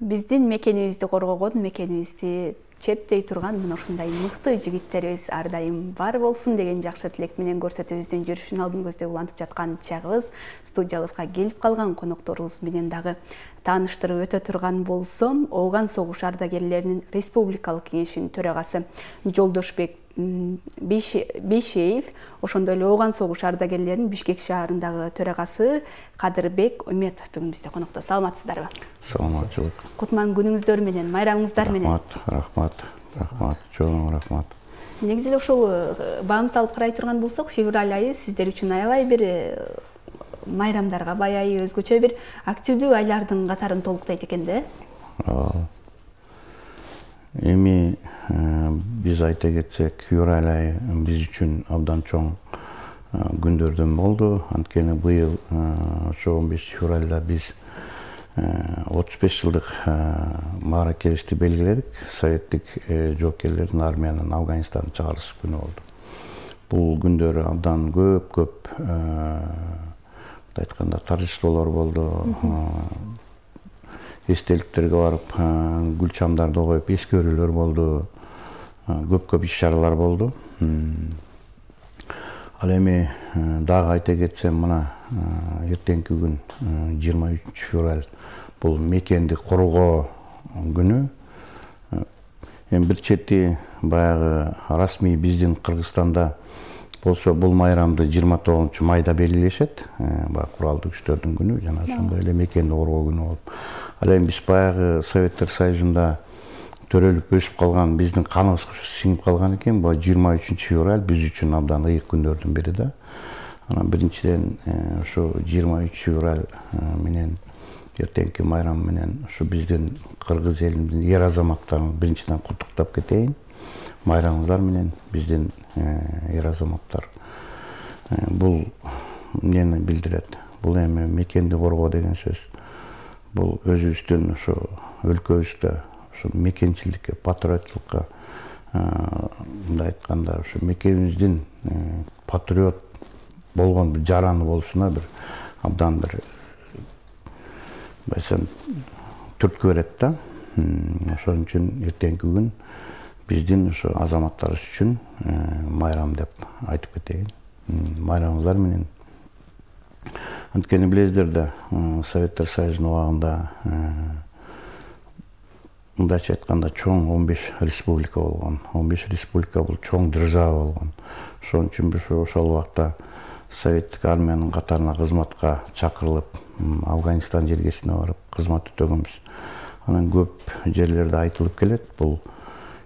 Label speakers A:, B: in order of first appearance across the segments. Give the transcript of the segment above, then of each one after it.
A: Биздин мекенибизди коргогон, мекенибизди чептей турган мына ушундай мыкты жигиттерибиз ар дайым бар болсун деген жакшы тилек менен көрсөтүүбүздүн жүрүшүн алдын көздөй улантып жаткан чагыбыз студиябызга келип калган конокторубуз менен дагы тааныштырып өтө турган болсом, Ооган согуш ардагерлеринин республикалык кеңешинин төрагасы Жолдошбек Бейшеев, ошондой эле Ооган согуш ардагерлеринин Бишкек шаарындагы төрагасы Кадырбек Өметов бүгүн бизде конокто. Саламатсыздарбы?
B: Саламатчылык.
A: Кутман күнүңүздөр менен, майрамыңыздар менен.
B: Рахмат, чоң рахмат.
A: Негизи эле ушул баам салып карай турган болсок, февраль айы сиздер үчүн аябай бир майрамдарга бай, өзгөчө бир активдүү айлардын катарын толуктайт экен да.
B: Эми биз айта кетсек, февраль айы биз үчүн абдан чоң күндөрдөн болду. Анткени быйыл ошо 15 февралда биз 35 жылдык мааракебизди белгиледик. Советтик жоокерлердин армиянын Афганистандан чыгарылыш күнү болду. Бул күндөр абдан көп айтканда торжестволор болду. Эстеликтерге барып, гүл чамдарды коюп, эскерүүлөр болду. Көп иш-чаралар болду. Ал эми дагы айта кетсем, мына эртеңки күн 23 февраль бул мекенди коргоо күнү. Эми бир чети баягы расмий биздин Кыргызстанда болсо бул майрамды 29 майда белгилешет. Баягы куралдуу күчтөрдүн күнү, жана ошондой эле мекенди коргоо күнү болуп. Ал эми биз баягы Советтер Союзунда төрөлүп өсүп калган, биздин каныбызга сиңип калган экен. Бул 23 февраль биз үчүн абдан ыйык күндөрдүн бири да. Анан биринчиден ошо 23 февраль менен эртеңки майрам менен ушу биздин кыргыз элинин эр азаматтарын биринчиден куттуктап кетейин. Майрамыңыздар менен биздин эр азаматтар. Бул эмнени билдирет? Бул эми мекенди коргоо деген сөз. Бул өзүбүздүн ошо өлкөбүздө ошо мекенчиликке, патриоттулукка, мындай айтканда, ошо мекенибиздин патриот болгон бир жараны болушуна бир абдан бир байсам түрткү берет да. Ошон үчүн эртеңки күн биздин ошо азаматтарыбыз үчүн майрам деп айтып кетейин. Майрамыңыздар менен. Анткени билесиздер да, Советтер Союзунун убагында мындайча айтканда чоң 15 республика болгон. 15 республика бул чоң держава болгон. Ошон үчүн биз ошол убакта советтик армиянын катарына кызматка чакырылып, Афганистан жергесине барып кызмат өтөгөнбүз. Анан көп жерлерде айтылып келет, бул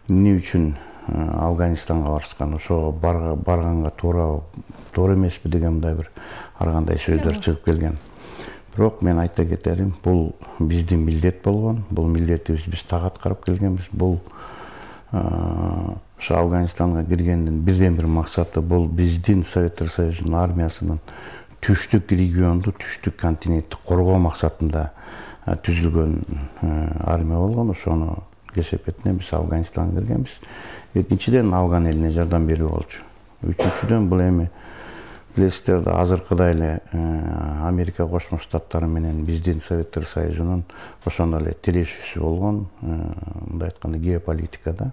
B: эмне үчүн Афганистанга барышкан, ошого барганга туура эмеспи деген мындай бир ар кандай сөздөр чыгып келген. Бирок мен айта кетерим, бул биздин милдет болгон, бул милдетибизди биз так аткарып келгенбиз. Бул ошо Афганистанга киргендин бирден бир максаты бул биздин Советтер Союзунун армиясынын түштүк регионду, түштүк континентти коргоо максатында түзүлгөн армия болгон. Ошону кесепетинен биз Афганистанга киргенбиз. Экинчиден Афган элине жардам берүү болчу. Үчүнчүдөн бул эми билесиздер да, азыркыдай эле Америка Кошмо Штаттары менен биздин Советтер Союзунун ошондой эле тирешүүсү болгон, мындай айтканда геополитикада.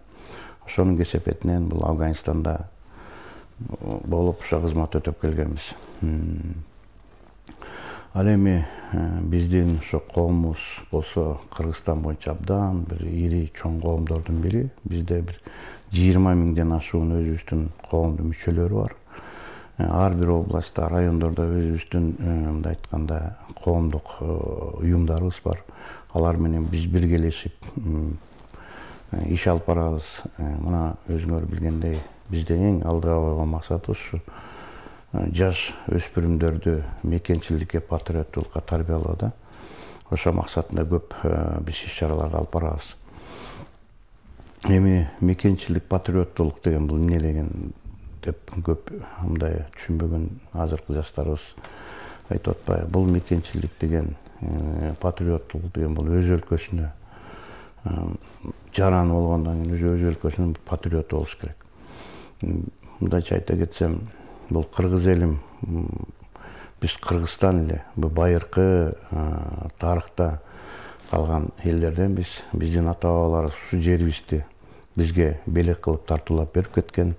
B: Ошонун кесепетинен бул Афганистанда болуп ошо кызмат өтөп келгенбиз. Ал эми биздин ошо коомубуз болсо Кыргызстан боюнча абдан бир ири чоң коомдордун бири. Бизде бир 20 миңден ашуун өзүбүздүн коомдун мүчөлөрү бар. Ар бир областта, райондордо өзүбүздүн мындай айтканда коомдук уюмдарыбыз бар. Алар менен биз биргелешип иш алып барабыз. Мына өзүңөр билгендей, бизде эң алдыга койгон максатыбыз ушу жаш өспүрүмдөрдү мекенчиликке, патриоттулукка тарбиялоо да. Ошо максатында көп биз иш-чараларды алып барабыз. Эми мекенчилик, патриоттулук деген бул эмне деген деп көп мындай түшүнбөгөн азыркы жаштарыбыз айтып атпайбы. Бул мекенчилик деген, патриоттулук деген бул өз өлкөсүнө жараны болгондон кийин өз өлкөсүнүн патриоту болуш керек. Мындайча айта кетсем, бул кыргыз элим Биз Кыргызстан эле бул байыркы тарыхта калган элдерден биздин ата бабаларыбыз ушу жерибизди бизге белек кылып тартуулап берип кеткен.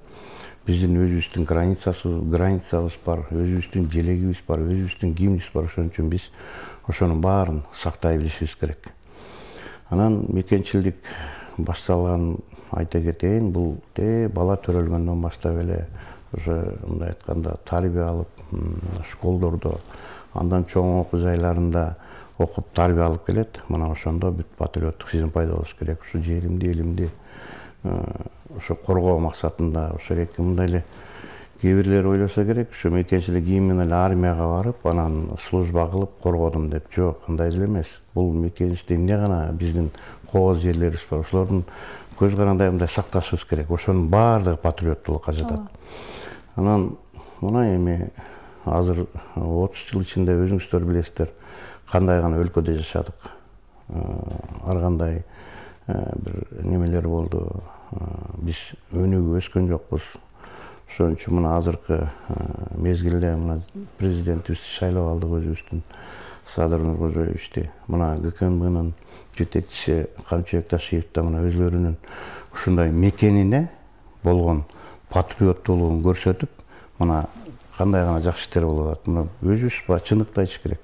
B: Биздин өзүбүздүн границабыз бар, өзүбүздүн желегибиз бар, өзүбүздүн гимнибиз бар. Ошон үчүн биз ошонун баарын сактай билишибиз керек. Анан мекенчилдик башталган айта кетейин, бул бала төрөлгөндөн баштап эле уже мындай айтканда тарбия алып, школдордо, андан чоң окуу жайларында окуп тарбия алып келет. Мына ошондо бүт патриоттук сезим пайда болуш керек. Ушу жеримди, элимди ошо коргоо максатында ошо эки мындай эле кээ бирлер ойлосо керек, ушу мекенчилик кийим менен эле армияга барып, анан служба кылып коргодум деп. Жок, андай эле эмес. Бул мекенчиликте эмне гана биздин кооз жерлерибиз бар. Ошолордун көз карандай мындай сакташыбыз керек. Ошонун баардыгы патриоттуулукка жатат. Анан мына эми азыр 30 жыл ичинде өзүңүздөр билесиздер, кандай гана өлкөдө жашадык. Ар кандай бир немелер болду. Биз өнүгүп өскөн жокпуз. Ошон үчүн мына азыркы мезгилде мына президентибизди шайлап алдык, өзүбүздүн Садыр Нуркожоевичти. Мына ГКМБнын жетекчиси Камчыбек Ташиев да мына өзлөрүнүн ушундай мекенине болгон патриоттуулугун көрсөтүп, мына кандай гана жакшы иштер болуп атат. Мына өзүбүз чындыкты айтыш керек.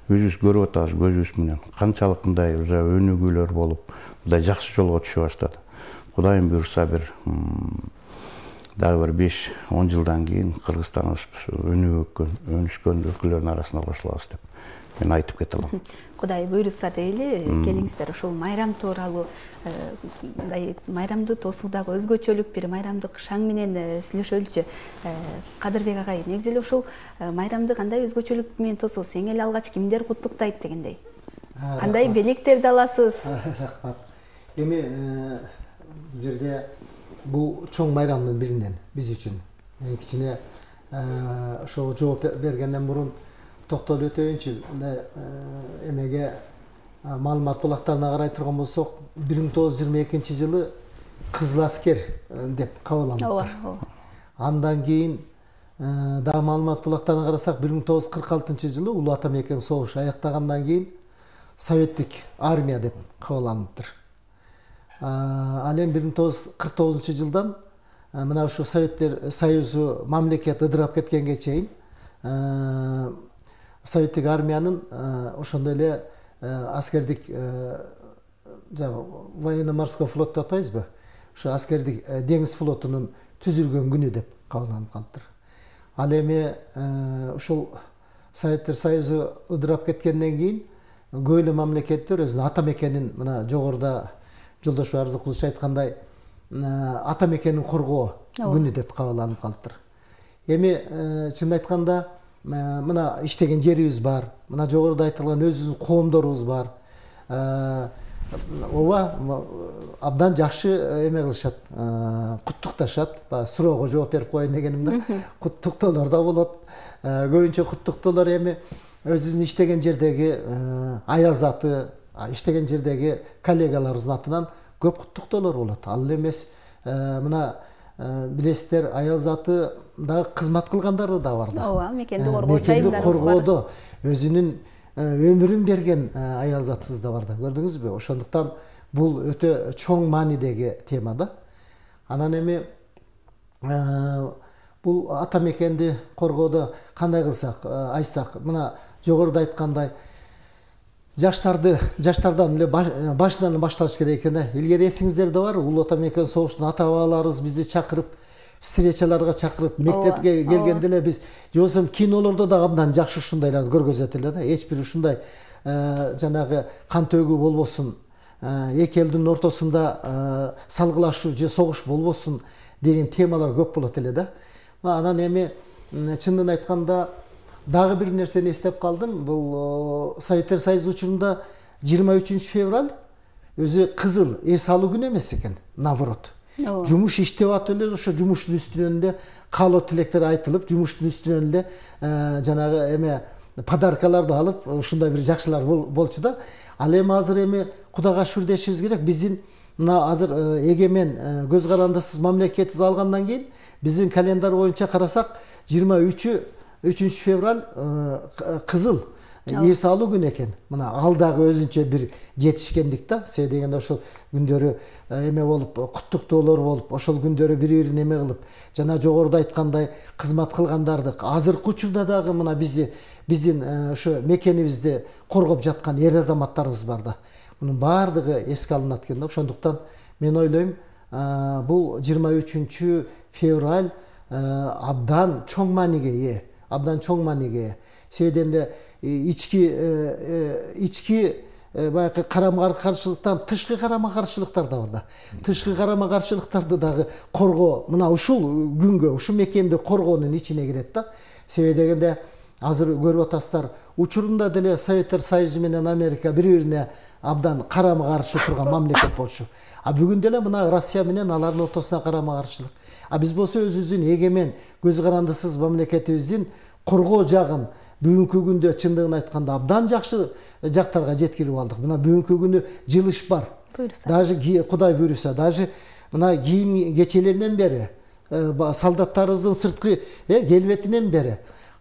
B: Өзүбүз көрүп атабыз көзүбүз менен. Канчалык мындай уже өнүгүүлөр болуп, мындай жакшы жолго түшө баштады. Кудайым буйрса дагы бир 5-10 жылдан кийин Кыргызстаныбыз өнүшкөн өлкөлөрдүн арасына кошулабыз деп мен айтып кете алам.
A: Кудай буйруса дейли, келиңиздер ошол майрам тууралуу, мындай майрамды тоосудагы өзгөчөлүк бир майрамдык шаң менен сүйлөшөлүчү. Кадырбек агай, негизи эле ушул майрамды кандай өзгөчөлүк менен тососуз? Эң эле алгач кимдер куттуктайт дегендей? Кандай белектерди аласыз?
C: Рахмат. Эми бул жерде бул чоң майрамдын биринен биз үчүн. Мен кичине ошого жооп бергенден мурун токтолуп өтөйүнчү. Эмеге маалымат булактарына карай турган болсок, 1922 жылы Кызыл аскер деп кабылдандыктыр. Андан кийин дагы маалымат булактарына карасак, 1946 жылы Улуу Ата Мекен согушу аяктагандан кийин Советтик армия деп кабылдандыктыр. Ал эми 1949 жылдан мына ушу Советтер Союзу мамлекет ыдырап кеткенге чейин Советтик армиянын ошондой эле аскердик военно-морской флот деп атпайбызбы? Ошо аскердик деңиз флотунун түзүлгөн күнү деп кабылданып калыптыр. Ал эми ушул Советтер Союзу ыдырап кеткенден кийин көп эле мамлекеттер өзүнүн ата мекенин, мына жогоруда Жолдошбек Арзыкулович айткандай, ата мекенин коргоо күнү деп кабылданып калыптыр. Эми чын айтканда мына иштеген жерибиз бар, мына жогоруда айтылган өзүбүздүн коомдорубуз бар. Ооба, абдан жакшы эме кылышат, куттукташат. Суроого жооп берип коеюн дегеним да. Куттуктоолор да болот. Көбүнчө куттуктоолор эми өзүбүздүн иштеген жердеги аяз аты, иштеген жердеги коллегаларыбыздын атынан көп куттуктоолор болот. Ал эмес, мына билесиздер, аяз аты дагы кызмат кылгандары да бар да.
A: Ооба, мекенди коргоо жайымдарыбыз бар.
C: Коргоодо өзүнүн өмүрүн берген аяз атыбыз да бар да. Көрдүңүзбү? Ошондуктан бул өтө чоң маанидеги тема да. Анан эми бул ата мекенди коргоодо кандай кылсак, айтсак, мына жогоруда айткандай, жаштардан эле башынан башталыш керек экен да. Илгери эсиңиздерде бар, Улуу Ата Мекен согуштун ата бабаларыбыз бизди чакырып, встречаларга чакырып, мектепке келгенде эле биз жосом кинолордо да абдан жакшы ушундайларды көргөзөт эле да. Эч бир ушундай жанагы кан төгүү болбосун, эки элдин ортосунда салгылашуу же согуш болбосун деген темалар көп болот эле да. Анан эми чындын айтканда дагы бир нерсени эстеп калдым. Бул Советтер Союзу учурунда 23 февраль өзү кызыл эс алуу күнү эмес экен, наоборот. Жумуш иштеп атып эле ошо жумуштун үстүнөн эле каалоо тилектер айтылып, жумуштун үстүнөн эле жанагы эме подаркаларды алып, ушундай бир жакшылар болчу да. Ал эми азыр эми Кудайга шүгүр дешибиз керек. Биздин мына азыр эгемен көз карандысыз мамлекетибиз алгандан кийин биздин календар боюнча карасак 23 3 февраль кызыл эс алуу күнү экен. Мына ал дагы өзүнчө бир жетишкендик да. Себеби дегенде ошол күндөрү эме болуп, куттуктоолор болуп, ошол күндөрү бири-бирин эме кылып, жана жогоруда айткандай кызмат кылгандарды азыркы учурда дагы мына биздин ошо мекенибизди коргоп жаткан эр азаматтарыбыз бар да. Мунун баардыгы эске алынат экен да. Ошондуктан мен ойлойм, бул 23 февраль абдан чоң мааниге ээ. Абдан чоң мааниге ээ. Себебинде ички баягы карама-каршылыктан тышкы карама-каршылыктар да бар да. Тышкы карама-каршылыктарды дагы коргоо мына ушул күнгө, ушул мекенди коргоонун ичине кирет да. Себеби дегенде азыр көрүп атасыздар, учурунда деле Советтер Союзу менен Америка бири-бирине абдан карама-каршы турган мамлекет болчу. А бүгүн деле мына Россия менен алардын ортосуна карама-каршылык. А биз болсо өзүбүздүн эгемен, көз карандысыз мамлекетибиздин коргоо жагын бүгүнкү күндө чындыгын айтканда абдан жакшы жактарга жеткирип алдык. Мына бүгүнкү күнү жылыш бар. Даже Кудай буйруса, даже мына кийим кечелеринен бери, солдаттарыбыздын сырткы келбетинен бери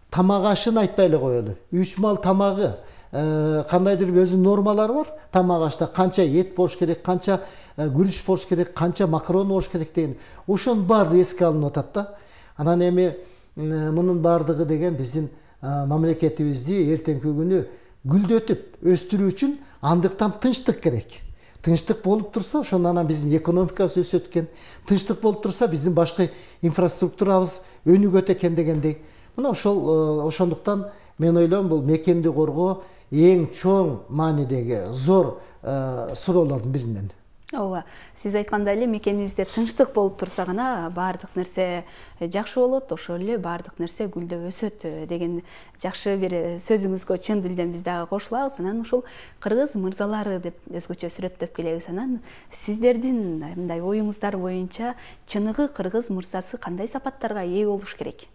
C: тамак ашын айтпай эле коелу. 3 мал тамагы, кандайдыр өзүнүн нормалары бар. Тамак ашта канча эт болуш керек, канча күрүч болуш керек, канча макарон болуш керек деген. Ошонун баары эске алынып атат да. Анан эми мунун баардыгы деген биздин мамлекетибизди эртеңки күнү гүлдөтүп өстүрүү үчүн андыктан тынчтык керек. Тынчтык болуп турса, ошондон анан биздин экономикабыз өсөт экен. Тынчтык болуп турса, биздин башка инфраструктурабыз өнүгөт экен дегендей. Мына ошондуктан мен ойлойм, бул мекенди коргоо эң чоң маанидеги зор суроолордун биринен.
A: Ооба, сиз айткандай эле мекенибизде тынчтык болуп турса гана баардык нерсе жакшы болот, ошол эле баардык нерсе гүлдөп өсөт деген жакшы бир сөзүңүзгө чын дилден биз дагы кошулабыз. Анан ушул кыргыз мырзалары деп өзгөчө сүрөттөп келебиз. Анан сиздердин мындай оюңуздар боюнча чыныгы кыргыз мырзасы кандай сапаттарга ээ болуш керек?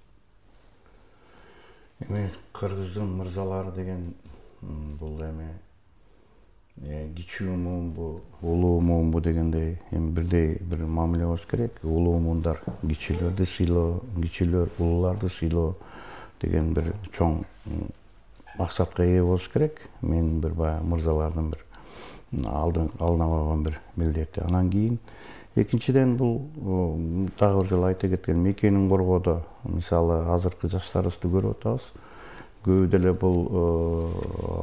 B: Эми кыргыздын мырзалары деген бул эми кичүү муунбу, улуу муунбу дегендей эми бирдей бир мамиле болуш керек. Улуу муундар кичилерди сыйлоо, кичилер улууларды сыйлоо деген бир чоң максатка ээ болуш керек. Мен бир баягы мырзалардын бир алдына койгон бир милдети. Анан кийин экинчиден бул дагы бир жолу айта кеткен мекенин коргоодо, мисалы азыркы жаштарыбызды көрүп атабыз. Көбү деле бул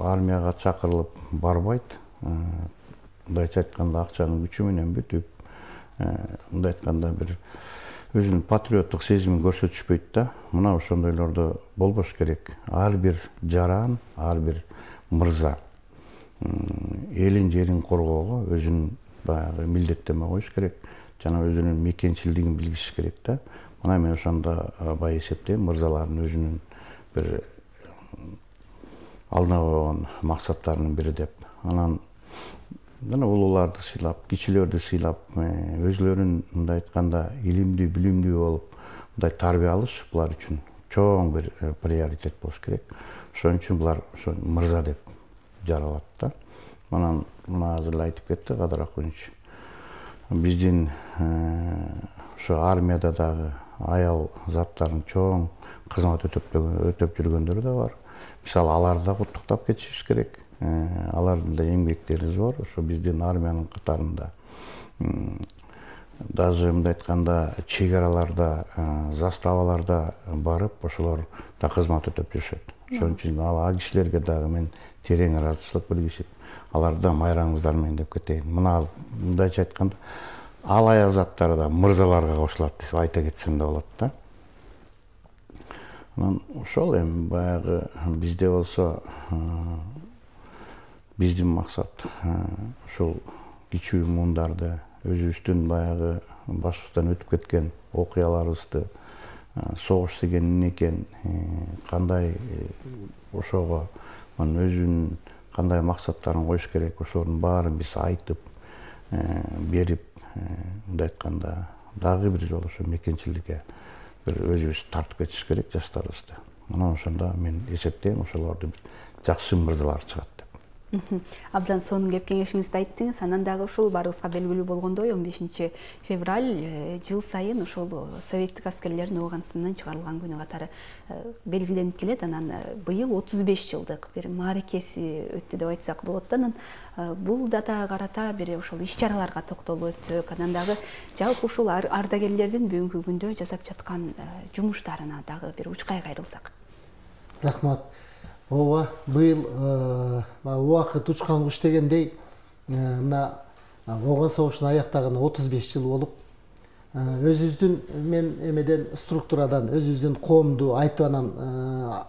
B: армияга чакырылып барбайт. Мындайча айтканда акчанын күчү менен бүтүп, мындай айтканда бир өзүнүн патриоттук сезимин көрсөтүшпөйт да. Мына ошондойлордо болбош керек. Ар бир жаран, ар бир мырза элин жерин коргоого өзүнүн баягы милдеттенме коюш керек. Жана өзүнүн мекенчилдигин билгиш керек да. Мына мен ошондо бай эсептейм, мырзалардын өзүнүн бир алдына койгон максаттарынын бири деп. Анан жана улууларды сыйлап, кичилерди сыйлап, өзүлөрүн мындай айтканда илимдүү, билимдүү болуп, мындай тарбия алыш булар үчүн чоң бир приоритет болуш керек. Ошон үчүн булар ошо мырза деп жаралат да. Анан мына азыр айтып кетти Кадыр Акунович. Биздин ошо армияда дагы аял заттарын чоң кызмат өтөп жүргөндөр да бар. Мисалы, аларды да куттуктап кетишибиз керек. Алардын да эмгектери зор. Ошо биздин армиянын катарында даже мындай айтканда чек араларда, заставаларда барып, ошолор да кызмат өтөп жүрүшөт. Ошон үчүн ал кишилерге дагы мен терең ыраазычылык билдирип, аларды да майраңыңыздар менен деп кетейин. Мына мындайча айтканда ал аял заттары да мырзаларга кошулат деп айта кетсем да болот да. Анан ошол эми баягы бизде болсо биздин максат ушул кичүү муундарды, өзүбүздүн баягы башыбыздан өтүп кеткен окуяларыбызды, согуш деген эмне экен, кандай ошого өзүнүн кандай максаттарын коюш керек, ошолордун баарын биз айтып берип, мындай айтканда дагы бир жолу ошо мекенчиликке бир өзүбүз тартып кетиш керек жаштарыбызды. Анан ошондо мен эсептейм, ошолорду бир жакшы мырзалар чыгат деп.
A: Абдан сонун кеп кеңешиңизди айттыңыз. Анан дагы ушул баарыбызга белгилүү болгондой 15 февраль жыл сайын ушул советтик аскерлердин Ооганстандан чыгарылган күнү катары белгиленип келет. Анан быйыл 35 жылдык бир мааракеси өттү деп айтсак болот. Анан бул датага карата бир ошол иш-чараларга токтолуп өтсөк, анан дагы жалпы ушул ардагерлердин бүгүнкү күндө жасап жаткан жумуштарына дагы бир учкай кайрылсак.
C: Рахмат. Ооба, быйыл убакыт учкан куш дегендей, мына Ооган согушунун аяктагына 35 жыл болуп, өзүбүздүн мен эмеден структурадан өзүбүздүн коомду айтып анан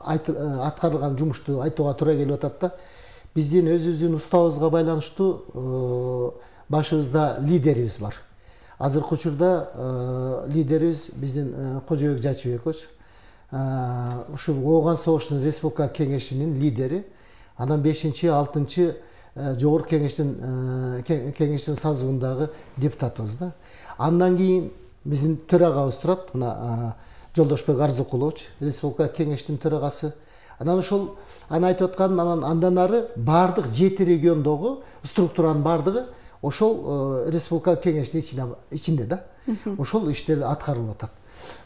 C: аткарылган жумушту айтууга туура келип атат да. Биздин өзүбүздүн устабыбызга байланыштуу башыбызда лидерибиз бар. Азыркы учурда лидерибиз биздин Кожобек Жачыбекович. Ушул Ооган согушунун республика кеңешинин лидери. Анан 5-6 жогорку кеңештин сазыбындагы депутатыбыз да. Андан кийин биздин төрагабыз турат, мына Жолдошбек Арзыкулович, республика кеңештин төрагасы. Анан ошол айтып атканым, андан ары бардык 7 региондогу структуранын бардыгы ошол республика кеңештин ичинде да. Ошол иштер аткарылып атат.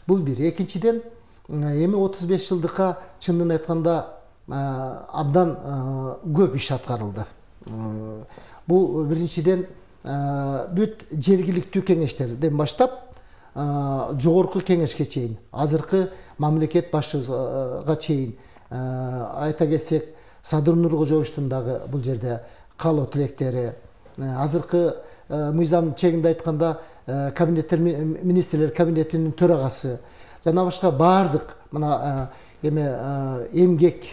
C: Бул бир. Экинчиден, эми 35 жылдыкка чындын айтканда абдан көп иш аткарылды. Бул биринчиден бүт жергиликтүү кеңештерден баштап жогорку кеңешке чейин, азыркы мамлекет башчыбызга чейин айта кетсек, Садыр Нуркожоевичтин дагы бул жерде каалоо тилектери, азыркы мыйзам чегинде айтканда министрлер кабинетинин төрагасы, жана башка бардык мына эмгек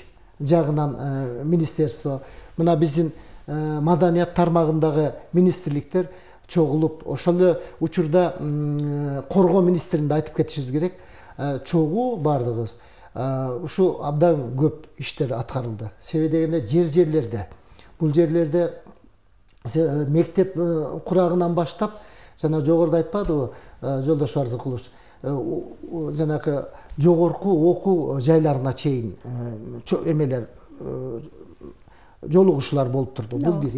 C: жагынан министерство, мына биздин маданият тармагындагы министрликтер чогулуп, ошол эле учурда коргоо министринде айтып кетишибиз керек, чогуу бардыгыбыз. Ушу абдан көп иштер аткарылды. Себеби дегенде жерлерде, бул жерлерде мектеп курагынан баштап, жана жогоруда айтпадыбы Жолдош Арзыкулович, жанагы жогорку окуу жайларына чейин эмелер жолугушуулар болуп турду. Бул бир.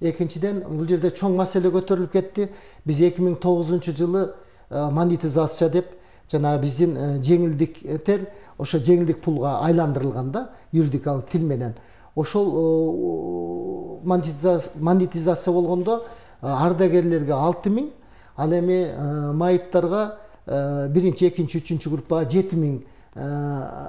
C: Экинчиден бул жерде чоң маселе көтөрүлүп кетти. Биз 2009 жылы монетизация деп, жана биздин жеңилдиктер ошо жеңилдик пулга айландырылганда юридикалык тил менен. Ошол монетизация болгондо ардагерлерге 6000, ал эми майыптарга биринчи, экинчи, үчүнчү группага 7000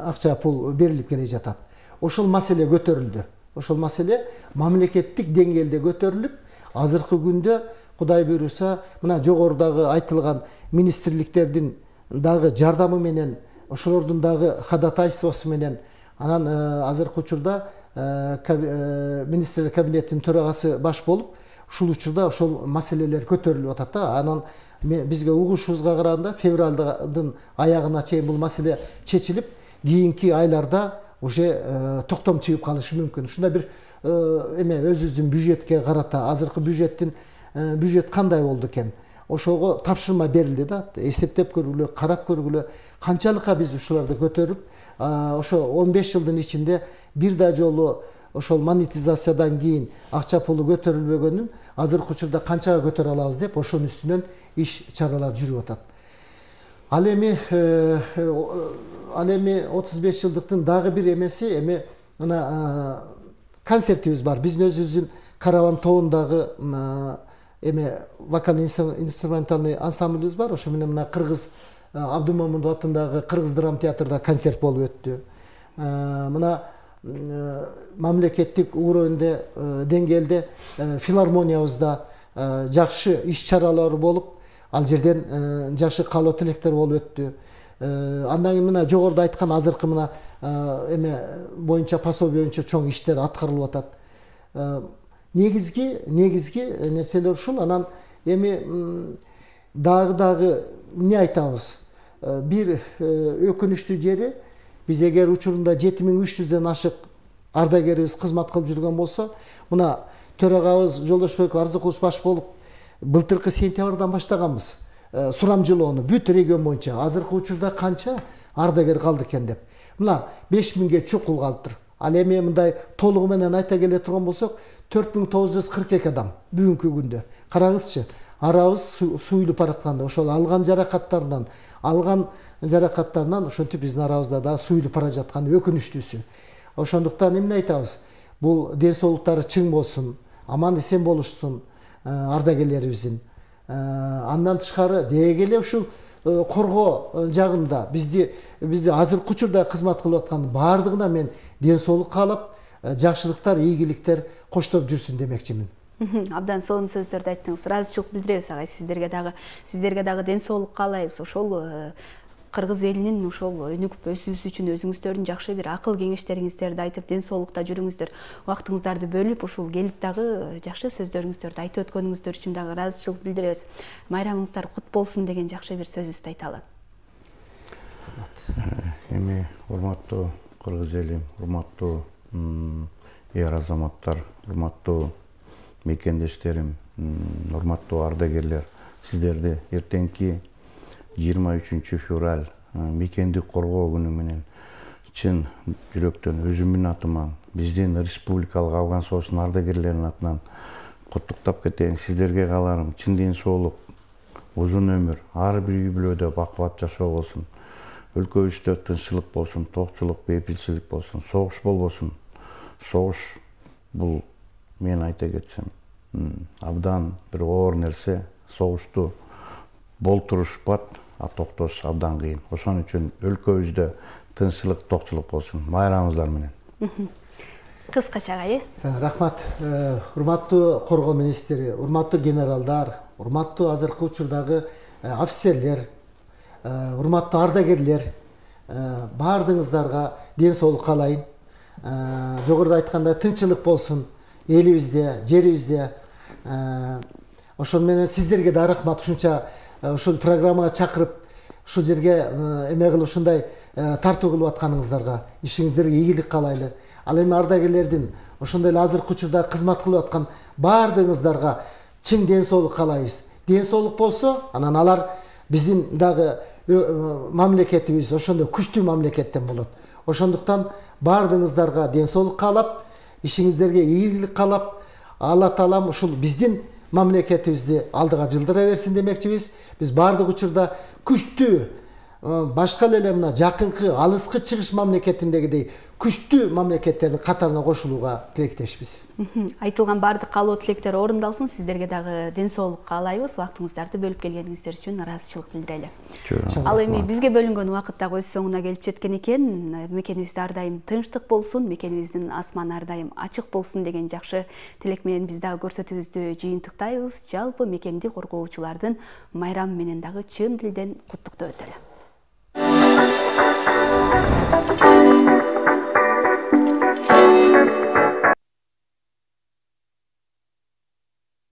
C: акча пул берилип келе жатат. Ошол маселе көтөрүлдү. Ошол маселе мамлекеттик деңгээлде көтөрүлүп, азыркы күндө Кудай буйруса, мына жогорудагы айтылган министрликтердин дагы жардамы менен, ошолордун дагы ходатайствосу менен, анан азыркы учурда министрлер кабинетинин төрагасы баш болуп, ушул учурда ошол маселелер көтөрүлүп атат да. Анан бизге угушубузга караганда февралдын аягына чейин бул маселе чечилип, кийинки айларда уже токтом чыгып калышы мүмкүн. Ушундай бир өзүбүздүн бюджетке карата, азыркы бюджет кандай болду экен? Ошого тапшырма берилди да. Эсептеп көргүлө, карап көргүлө, канчалыкка биз ушуларды көтөрүп, ошо 15 жылдын ичинде бир да жолу ошол монетизациядан кийин акча пулу көтөрүлбөгөнүн азыркы учурда канчага көтөрө алабыз деп, ошонун үстүнөн иш чаралар жүрүп атат. Ал эми 35 жылдыктын дагы бир эмеси, мына концертибиз бар. Биздин өзүбүздүн караван тобундагы вокально инструментальный ансамблибиз бар. Ошо менен мына Кыргыз Абдумамудов атындагы Кыргыз драма театрда концерт болуп өттү. Мына мамлекеттик уровенде деңгээлде филармониябызда жакшы иш чаралар болуп, ал жерден жакшы каалоо тилектер болуп өттү. Андан кийин мына жогоруда айткан азыркы мына боюнча пособие боюнча чоң иштер аткарылып атат. Негизги нерселер ушул. Анан эми дагы эмне айтабыз? Бир өкүнүчтүү жери, биз эгер учурунда 7300ден ашык ардагерибиз кызмат кылып жүргөн болсо, мына төрагабыз Жолдошбек Арзыкулович баш болуп, былтыркы сентябрдан баштаганбыз сурамжылоону бүт регион боюнча. Азыркы учурда канча ардагер калды экен деп. Мына 5000ге чукул калыптыр. Ал эми мындай толугу менен айта келе турган болсок 4942 адам бүгүнкү күндө. Караңызчы, арабыз суюлуп баратканда ошол алган жаракаттарынан ошентип биздин арабызда да суюлуп бара жаткан өкүнүчтүүсү. Ошондуктан эмне айтабыз? Бул ден соолуктары чың болсун, аман эсен болушсун ардагерлерибиздин. Андан тышкары деги эле ушул коргоо жагында бизди азыркы учурда кызмат кылып аткан баардыгына мен ден соолук каалап, жакшылыктар, ийгиликтер коштоп жүрсүн демекчимин.
A: Абдан сонун сөздөрдү айттыңыз. Ыраазычылык билдиребиз агай, сиздерге дагы ден соолук каалайбыз. Ошол кыргыз элинин ошол өнүгүп өсүүсү үчүн өзүңүздөрдүн жакшы бир акыл кеңештериңиздерди айтып, ден соолукта жүрүңүздөр. Убактыңыздарды бөлүп, ушул келип дагы жакшы сөздөрүңүздөрдү айтып өткөнүңүздөр үчүн дагы ыраазычылык билдиребиз. Майрамыңыздар кут болсун деген жакшы бир сөзүңүздү айталы.
B: Эми урматтуу кыргыз элим, урматтуу эр азаматтар, урматтуу мекендештерим, урматтуу ардагерлер, сиздерди эртеңки 23 февраль мекенди коргоо күнү менен чын жүрөктөн өзүмдүн атыман, биздин республикалык Афган согушунун ардагерлеринин атынан куттуктап кетейин. Сиздерге кааларым чын ден соолук, узун өмүр, ар бир үй бүлөдө бакубат жашоо болсун. Өлкөбүздө тынччылык болсун, токчулук, бейпилчилик болсун, согуш болбосун. Согуш бул, мен айта кетсем, абдан бир оор нерсе. Согушту болтурушпат, а токтош абдан кыйын. Ошон үчүн өлкөбүздө тынччылык, токчулук болсун. Майрамыңыздар менен.
A: Кыскача агай.
C: Рахмат. Урматтуу коргоо министри, урматтуу генералдар, урматтуу азыркы учурдагы офицерлер, урматтуу ардагерлер, баардыгыңыздарга ден соолук каалайын. Жогоруда айткандай тынччылык болсун элибизде, жерибизде. Ошол менен сиздерге да рахмат, ушунча ушул программага чакырып, ушул жерге эме кылып ушундай тартуу кылып атканыңыздарга, ишиңиздерге ийгилик каалайлы. Ал эми ардагерлердин ошондой эле азыркы учурда кызмат кылып аткан баардыгыңыздарга чың ден соолук каалайбыз. Ден соолук болсо, анан алар биздин дагы мамлекетибиз ошондой күчтүү мамлекеттен болот. Ошондуктан баардыгыңыздарга ден соолук каалап, ишиңиздерге ийгилик каалап, Алла Таалам ушул биздин мамлекетибизди алдыга жылдыра берсин демекчибиз. Биз баардык учурда күчтүү, башка эле мына жакынкы, алыскы чыгыш мамлекетиндегидей күчтүү мамлекеттердин катарына кошулууга тилектешпиз.
A: Айтылган баардык каалоо тилектер орундалсын. Сиздерге дагы ден соолук каалайбыз. Убактыңыздарды бөлүп келгениңиздер үчүн ыраазычылык билдирели. Ал эми бизге бөлүнгөн убакыт дагы өз соңуна келип жеткен экен. Мекенибизде ар дайым тынчтык болсун, мекенибиздин асманы ар дайым ачык болсун деген жакшы тилек менен биз дагы көрсөтүүбүздү жыйынтыктайбыз. Жалпы мекенди коргоочулардын майрамы менен дагы чын дилден куттуктоо өтөлү.